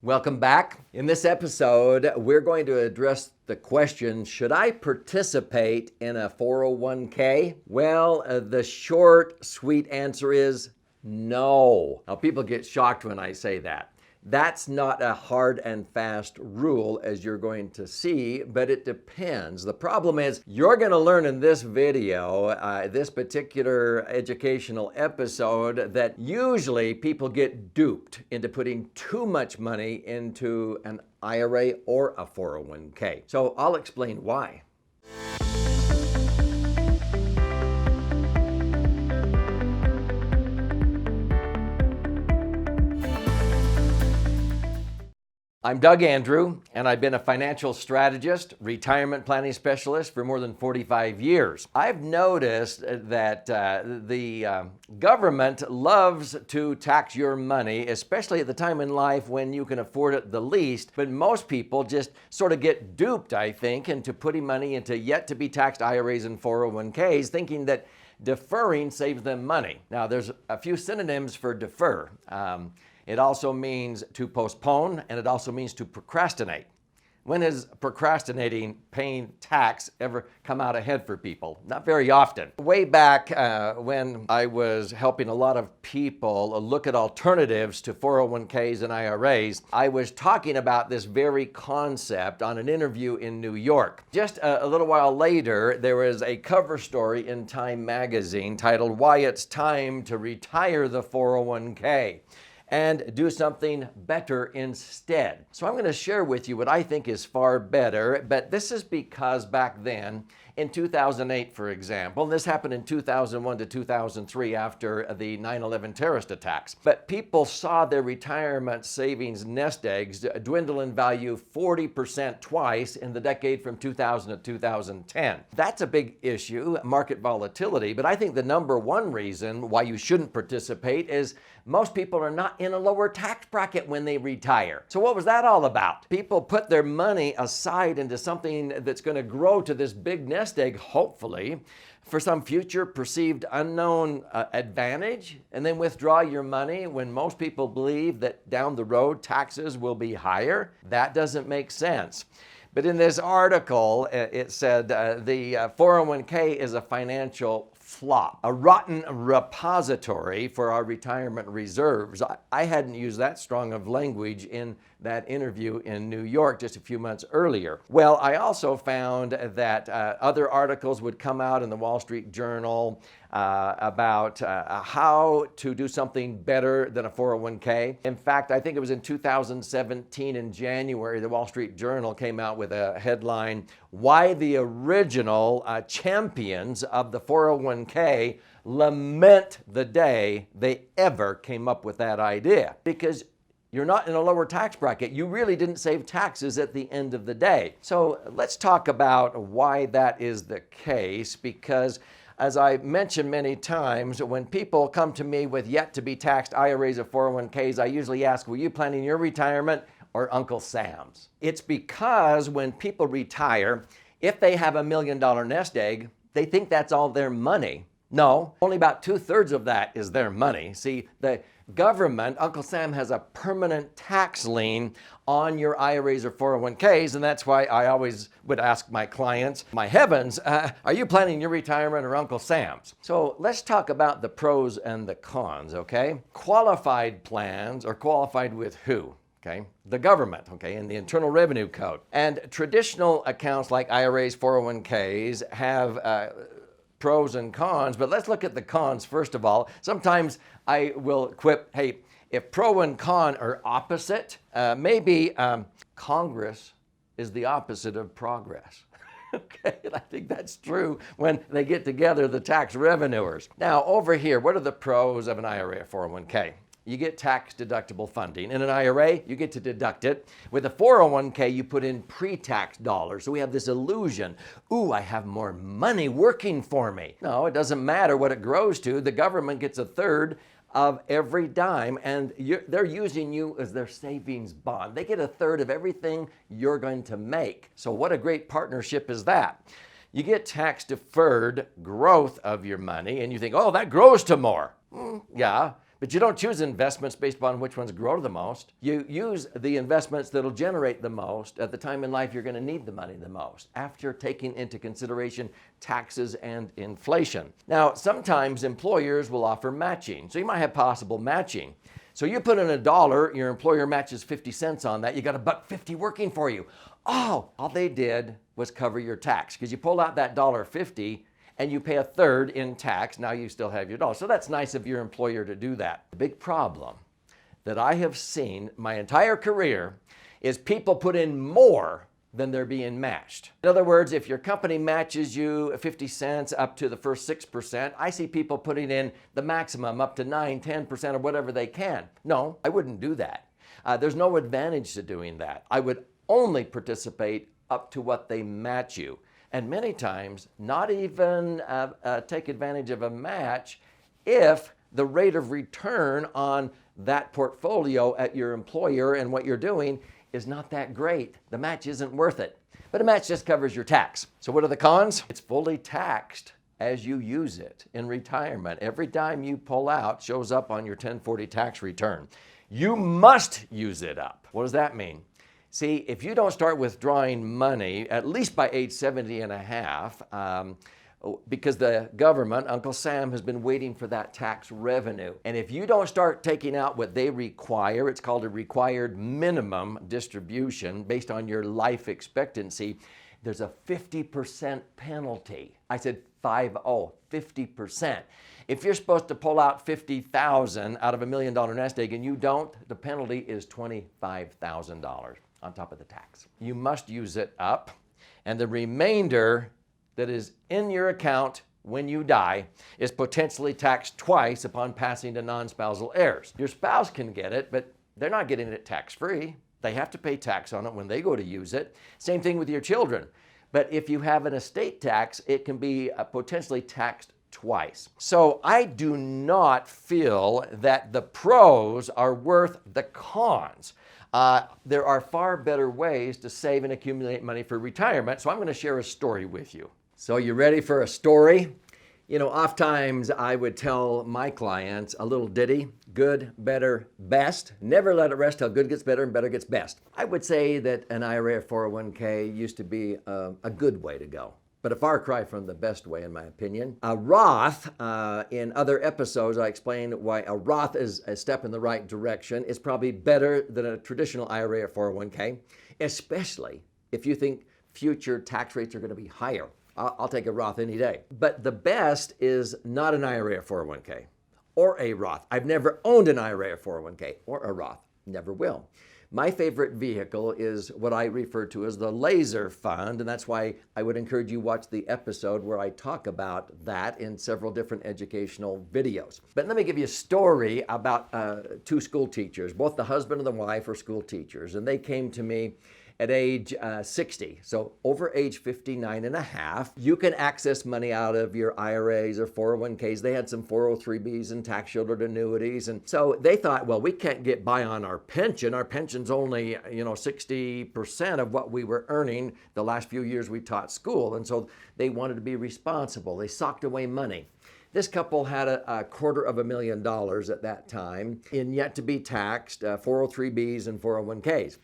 Welcome back. In this episode, we're going to address the question, should I participate in a 401k? Well, the short, sweet answer is no. Now, people get shocked when I say that. That's not a hard and fast rule, as you're going to see, but it depends. The problem is you're going to learn in this video, this particular educational episode, that usually people get duped into putting too much money into an IRA or a 401k. So I'll explain why. I'm Doug Andrew, and I've been a financial strategist, retirement planning specialist for more than 45 years. I've noticed that the government loves to tax your money, especially at the time in life when you can afford it the least. But most people just sort of get duped, I think, into putting money into yet-to-be taxed IRAs and 401ks, thinking that deferring saves them money. Now, there's a few synonyms for defer. It also means to postpone, and it also means to procrastinate. When has procrastinating paying tax ever come out ahead for people? Not very often. Way back when I was helping a lot of people look at alternatives to 401ks and IRAs, I was talking about this very concept on an interview in New York. Just a little while later, there was a cover story in Time magazine titled, "Why It's Time to Retire the 401k." And do something better instead. So I'm going to share with you what I think is far better, but this is because back then, in 2008, for example, and this happened in 2001 to 2003 after the 9/11 terrorist attacks, but people saw their retirement savings nest eggs dwindle in value 40% twice in the decade from 2000 to 2010. That's a big issue, market volatility, but I think the number one reason why you shouldn't participate is most people are not in a lower tax bracket when they retire. So what was that all about? People put their money aside into something that's going to grow to this big nest egg, hopefully, for some future perceived unknown advantage, and then withdraw your money when most people believe that down the road taxes will be higher. That doesn't make sense. But in this article, it said the 401k is a financial flaw, a rotten repository for our retirement reserves. I hadn't used that strong of language in that interview in New York just a few months earlier. Well, I also found that other articles would come out in the Wall Street Journal about how to do something better than a 401k. In fact, I think it was in 2017 in January, the Wall Street Journal came out with a headline, "Why the Original Champions of the 401k Lament the Day They Ever Came Up with That Idea." Because you're not in a lower tax bracket. You really didn't save taxes at the end of the day. So let's talk about why that is the case, because as I mentioned many times, when people come to me with yet to be taxed IRAs or 401ks, I usually ask, were you planning your retirement or Uncle Sam's? It's because when people retire, if they have $1 million nest egg, they think that's all their money. No, only about 2/3 of that is their money. See, the government, Uncle Sam, has a permanent tax lien on your IRAs or 401ks, and that's why I always would ask my clients, my heavens, are you planning your retirement or Uncle Sam's? So let's talk about the pros and the cons, okay? Qualified plans are qualified with who? Okay, the government, okay, and the Internal Revenue Code. And traditional accounts like IRAs, 401ks have pros and cons, but let's look at the cons first of all. Sometimes I will quip, hey, if pro and con are opposite, maybe Congress is the opposite of progress. Okay, and I think that's true when they get together, the tax revenuers. Now, over here, what are the pros of an IRA or 401k? You get tax deductible funding. In an IRA, you get to deduct it. With a 401k, you put in pre-tax dollars. So we have this illusion, ooh, I have more money working for me. No, it doesn't matter what it grows to. The government gets 1/3 of every dime, and they're using you as their savings bond. They get 1/3 of everything you're going to make. So what a great partnership is that? You get tax deferred growth of your money, and you think, oh, that grows to more. Yeah. But you don't choose investments based upon which ones grow the most. You use the investments that'll generate the most at the time in life you're going to need the money the most, after taking into consideration taxes and inflation. Now, sometimes employers will offer matching. So you might have possible matching. So you put in $1, your employer matches 50 cents on that. You got $1.50 working for you. Oh, all they did was cover your tax, because you pull out that $1.50 and you pay a third in tax. Now you still have your dollar. So that's nice of your employer to do that. The big problem that I have seen my entire career is people put in more than they're being matched. In other words, if your company matches you 50 cents up to the first 6%, I see people putting in the maximum up to 9, 10% or whatever they can. No, I wouldn't do that. There's no advantage to doing that. I would only participate up to what they match you. And many times, not even take advantage of a match if the rate of return on that portfolio at your employer and what you're doing is not that great. The match isn't worth it. But a match just covers your tax. So what are the cons? It's fully taxed as you use it in retirement. Every dime you pull out shows up on your 1040 tax return. You must use it up. What does that mean? See, if you don't start withdrawing money, at least by age 70 and a half, because the government, Uncle Sam, has been waiting for that tax revenue. And if you don't start taking out what they require, it's called a required minimum distribution based on your life expectancy, there's a 50% penalty. I said 50%. If you're supposed to pull out $50,000 out of $1 million nest egg and you don't, the penalty is $25,000 on top of the tax. You must use it up, and the remainder that is in your account when you die is potentially taxed twice upon passing to non-spousal heirs. Your spouse can get it, but they're not getting it tax-free. They have to pay tax on it when they go to use it. Same thing with your children. But if you have an estate tax, it can be potentially taxed twice. So I do not feel that the pros are worth the cons. There are far better ways to save and accumulate money for retirement. So I'm going to share a story with you. So you ready for a story? You know, oftentimes I would tell my clients a little ditty: good, better, best. Never let it rest till good gets better and better gets best. I would say that an IRA or 401k used to be a good way to go, but a far cry from the best way, in my opinion. A Roth, in other episodes, I explained why a Roth is a step in the right direction. It's probably better than a traditional IRA or 401k, especially if you think future tax rates are going to be higher. I'll take a Roth any day. But the best is not an IRA or 401k or a Roth. I've never owned an IRA or 401k or a Roth. Never will. My favorite vehicle is what I refer to as the laser fund, and that's why I would encourage you watch the episode where I talk about that in several different educational videos. But let me give you a story about two school teachers. Both the husband and the wife are school teachers, and they came to me at age 60. So over age 59 and a half, you can access money out of your IRAs or 401ks. They had some 403bs and tax shielded annuities. And so they thought, well, we can't get by on our pension. Our pension's only, 60% of what we were earning the last few years we taught school. And so they wanted to be responsible. They socked away money. This couple had a $250,000 at that time in yet to be taxed 403bs and 401ks.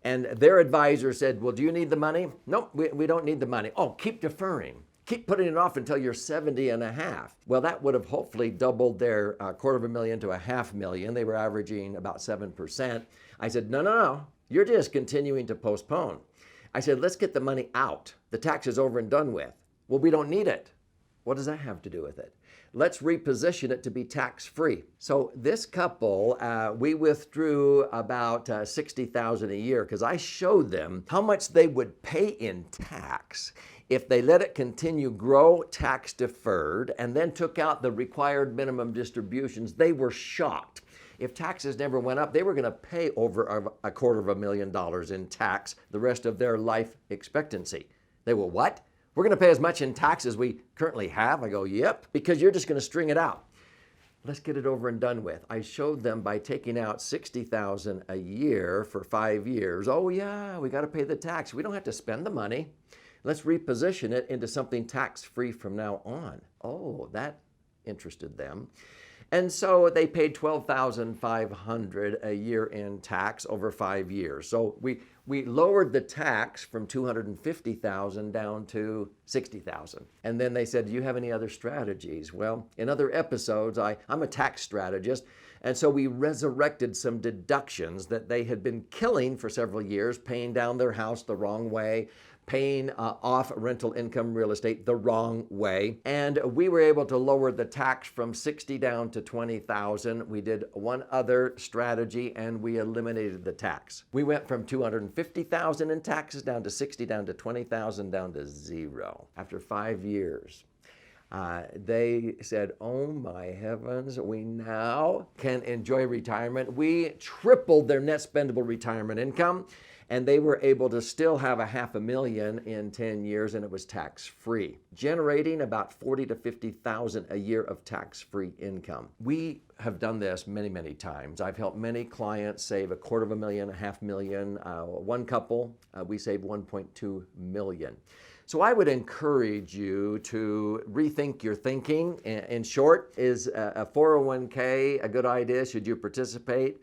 And their advisor said, well, do you need the money? Nope, we don't need the money. Oh, keep deferring. Keep putting it off until you're 70 and a half. Well, that would have hopefully doubled their $250,000 to $500,000. They were averaging about 7%. I said, no. You're just continuing to postpone. I said, let's get the money out. The tax is over and done with. Well, we don't need it. What does that have to do with it? Let's reposition it to be tax-free. So this couple, we withdrew about $60,000 a year because I showed them how much they would pay in tax if they let it continue grow tax deferred and then took out the required minimum distributions. They were shocked. If taxes never went up, they were going to pay over $250,000 in tax the rest of their life expectancy. They were, what? We're going to pay as much in tax as we currently have? I go, yep, because you're just going to string it out. Let's get it over and done with. I showed them by taking out $60,000 a year for 5 years. Oh yeah, we got to pay the tax. We don't have to spend the money. Let's reposition it into something tax-free from now on. Oh, that interested them. And so they paid $12,500 a year in tax over 5 years. So we lowered the tax from $250,000 down to $60,000. And then they said, do you have any other strategies? Well, in other episodes, I'm a tax strategist. And so we resurrected some deductions that they had been killing for several years, paying down their house the wrong way, paying off rental income real estate the wrong way. And we were able to lower the tax from 60 down to 20,000. We did one other strategy and we eliminated the tax. We went from 250,000 in taxes down to 60, down to 20,000, down to zero after 5 years. They said, oh my heavens, we now can enjoy retirement. We tripled their net spendable retirement income, and they were able to still have $500,000 in 10 years, and it was tax-free, generating about $40,000 to $50,000 a year of tax-free income. We have done this many, many times. I've helped many clients save $250,000, $500,000. One couple, we saved $1.2 million. So I would encourage you to rethink your thinking. In short, is a 401k a good idea? Should you participate?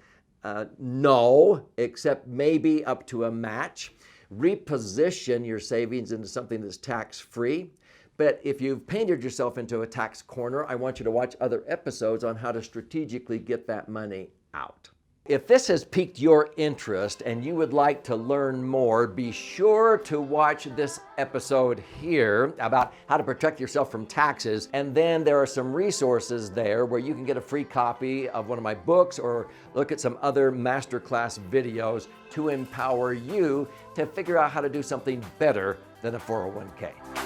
No, except maybe up to a match. Reposition your savings into something that's tax-free. But if you've painted yourself into a tax corner, I want you to watch other episodes on how to strategically get that money out. If this has piqued your interest and you would like to learn more, be sure to watch this episode here about how to protect yourself from taxes. And then there are some resources there where you can get a free copy of one of my books or look at some other masterclass videos to empower you to figure out how to do something better than a 401k.